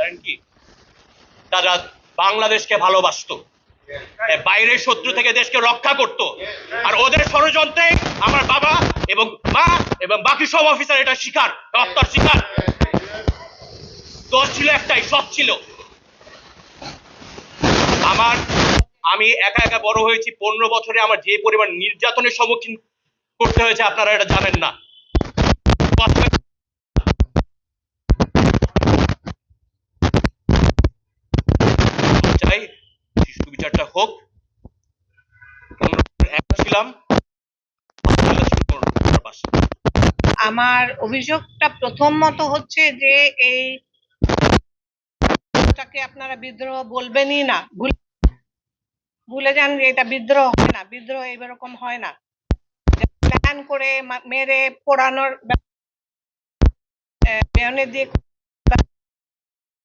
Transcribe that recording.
জানেন কি? তারা বাংলাদেশকে ভালোবাসতো, বাইরের শত্রু থেকে দেশকে রক্ষা করত। আর ওদের ষড়যন্ত্রে আমার বাবা এবং মা এবং বাকি সব অফিসার এটা শিকার, হত্যার শিকার। দোষ ছিল একটাই, সৎ ছিল। আমি একা একা বড় হয়েছি, 15 বছরে আমার যে পরিমাণ নির্যাতনের সম্মুখীন করতে হয়েছে আপনারা এটা জানেন না। চাই শিশু বিচারটা হোক। ছিলাম আমার অভিযোগটা প্রথমত হচ্ছে যে এইটাকে আপনারা বিদ্রোহ বলবেনই না, ভুলে যান যে এটা বিদ্রোহ হয় না। বিদ্রোহ এরকম হয় না, প্ল্যান করে মেরে পোড়ানোর বেয়নে দিয়ে